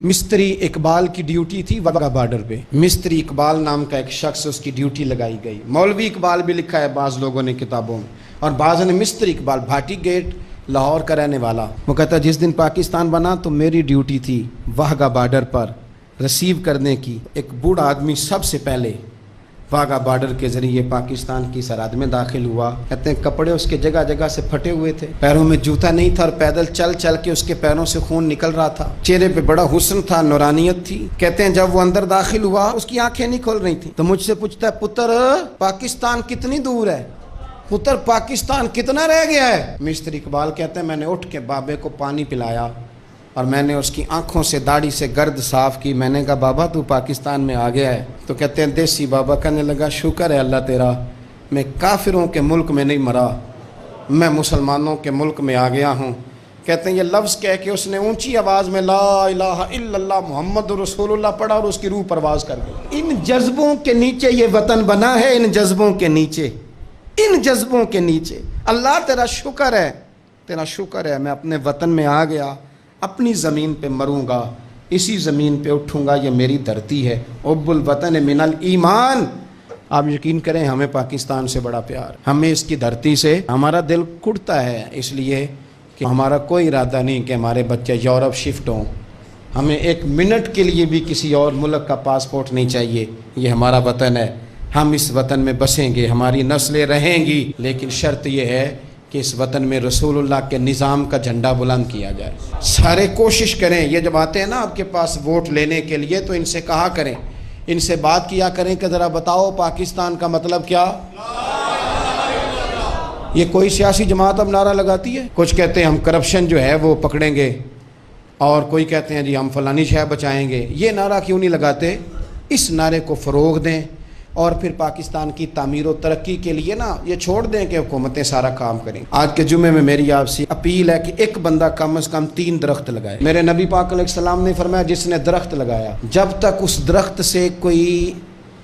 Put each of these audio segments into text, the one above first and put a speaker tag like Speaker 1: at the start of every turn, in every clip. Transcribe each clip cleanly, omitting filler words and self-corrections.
Speaker 1: مستری اقبال کی ڈیوٹی تھی واگا بارڈر پہ۔ مستری اقبال نام کا ایک شخص، اس کی ڈیوٹی لگائی گئی۔ مولوی اقبال بھی لکھا ہے بعض لوگوں نے کتابوں میں، اور بعض نے مستری اقبال، بھاٹی گیٹ لاہور کا رہنے والا، وہ کہتا ہے جس دن پاکستان بنا تو میری ڈیوٹی تھی واگا بارڈر پر ریسیو کرنے کی۔ ایک بوڑھا آدمی سب سے پہلے واگا بارڈر کے ذریعے پاکستان کی سرحد میں داخل ہوا۔ کہتے ہیں کپڑے اس کے جگہ جگہ سے پھٹے ہوئے تھے، پیروں میں جوتا نہیں تھا، اور پیدل چل چل کے اس کے پیروں سے خون نکل رہا تھا۔ چہرے پہ بڑا حسن تھا، نورانیت تھی۔ کہتے ہیں جب وہ اندر داخل ہوا اس کی آنکھیں نہیں کھل رہی تھیں، تو مجھ سے پوچھتا ہے پتر پاکستان کتنی دور ہے، پتر پاکستان کتنا رہ گیا ہے؟ مستری اقبال کہتے ہیں میں نے اٹھ کے بابے کو پانی پلایا اور میں نے اس کی آنکھوں سے داڑھی سے گرد صاف کی۔ میں نے کہا بابا تو پاکستان میں آ گیا ہے؟ تو کہتے ہیں دیسی بابا کہنے لگا شکر ہے اللہ تیرا، میں کافروں کے ملک میں نہیں مرا، میں مسلمانوں کے ملک میں آ گیا ہوں۔ کہتے ہیں یہ لفظ کہہ کے اس نے اونچی آواز میں لا الہ الا اللہ محمد رسول اللہ پڑھا اور اس کی روح پرواز کر گئی۔ ان جذبوں کے نیچے یہ وطن بنا ہے، ان جذبوں کے نیچے، ان جذبوں کے نیچے۔ اللہ تیرا شکر ہے، تیرا شکر ہے، میں اپنے وطن میں آ گیا، اپنی زمین پہ مروں گا، اسی زمین پہ اٹھوں گا، یہ میری دھرتی ہے۔ حب الوطن من الایمان۔ آپ یقین کریں ہمیں پاکستان سے بڑا پیار، ہمیں اس کی دھرتی سے ہمارا دل کڑتا ہے، اس لیے کہ ہمارا کوئی ارادہ نہیں کہ ہمارے بچے یورپ شفٹ ہوں۔ ہمیں ایک منٹ کے لیے بھی کسی اور ملک کا پاسپورٹ نہیں چاہیے، یہ ہمارا وطن ہے، ہم اس وطن میں بسیں گے، ہماری نسلیں رہیں گی، لیکن شرط یہ ہے کہ اس وطن میں رسول اللہ کے نظام کا جھنڈا بلند کیا جائے۔ سارے کوشش کریں، یہ جب آتے ہیں نا آپ کے پاس ووٹ لینے کے لیے تو ان سے کہا کریں، ان سے بات کیا کریں کہ ذرا بتاؤ پاکستان کا مطلب کیا؟ یہ کوئی سیاسی جماعت اب نعرہ لگاتی ہے، کچھ کہتے ہیں ہم کرپشن جو ہے وہ پکڑیں گے، اور کوئی کہتے ہیں جی ہم فلانی شے بچائیں گے۔ یہ نعرہ کیوں نہیں لگاتے؟ اس نعرے کو فروغ دیں، اور پھر پاکستان کی تعمیر و ترقی کے لیے نا یہ چھوڑ دیں کہ حکومتیں سارا کام کریں۔ آج کے جمعے میں میری آپ سے اپیل ہے کہ ایک بندہ کم از کم 3 درخت لگائے۔ میرے نبی پاک علیہ السلام نے فرمایا جس نے درخت لگایا، جب تک اس درخت سے کوئی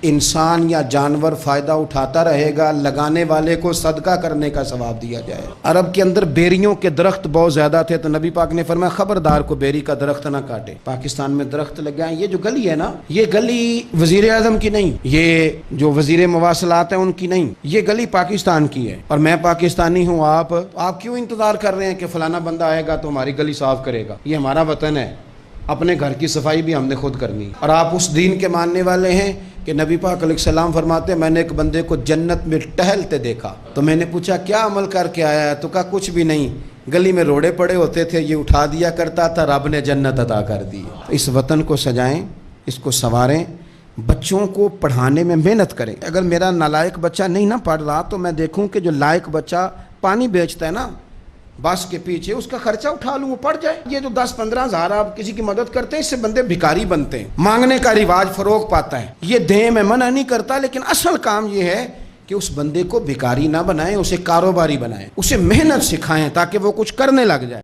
Speaker 1: انسان یا جانور فائدہ اٹھاتا رہے گا، لگانے والے کو صدقہ کرنے کا ثواب دیا جائے۔ عرب کے اندر بیریوں کے درخت بہت زیادہ تھے، تو نبی پاک نے فرمایا خبردار کو بیری کا درخت نہ کاٹے۔ پاکستان میں درخت لگائیں۔ یہ جو گلی ہے نا، یہ گلی وزیر اعظم کی نہیں، یہ جو وزیر مواصلات ہیں ان کی نہیں، یہ گلی پاکستان کی ہے، اور میں پاکستانی ہوں۔ آپ کیوں انتظار کر رہے ہیں کہ فلانا بندہ آئے گا تو ہماری گلی صاف کرے گا؟ یہ ہمارا وطن ہے، اپنے گھر کی صفائی بھی ہم نے خود کرنی۔ اور آپ اس دین کے ماننے والے ہیں کہ نبی پاک علیہ السلام فرماتے ہیں میں نے ایک بندے کو جنت میں ٹہلتے دیکھا، تو میں نے پوچھا کیا عمل کر کے آیا ہے؟ تو کہا کچھ بھی نہیں، گلی میں روڑے پڑے ہوتے تھے، یہ اٹھا دیا کرتا تھا، رب نے جنت عطا کر دی۔ اس وطن کو سجائیں، اس کو سنواریں، بچوں کو پڑھانے میں محنت کریں۔ اگر میرا نالائق بچہ نہیں نہ پڑھ رہا تو میں دیکھوں کہ جو لائق بچہ پانی بیچتا ہے نا بس کے پیچھے، اس کا خرچہ اٹھا لوں، وہ پڑ جائے۔ یہ جو 10-15 ہزار آپ کسی کی مدد کرتے ہیں، اس سے بندے بھکاری بنتے ہیں، مانگنے کا رواج فروغ پاتا ہے۔ یہ دیں میں منع نہیں کرتا، لیکن اصل کام یہ ہے کہ اس بندے کو بھکاری نہ بنائیں، اسے کاروباری بنائیں، اسے محنت سکھائیں تاکہ وہ کچھ کرنے لگ جائے۔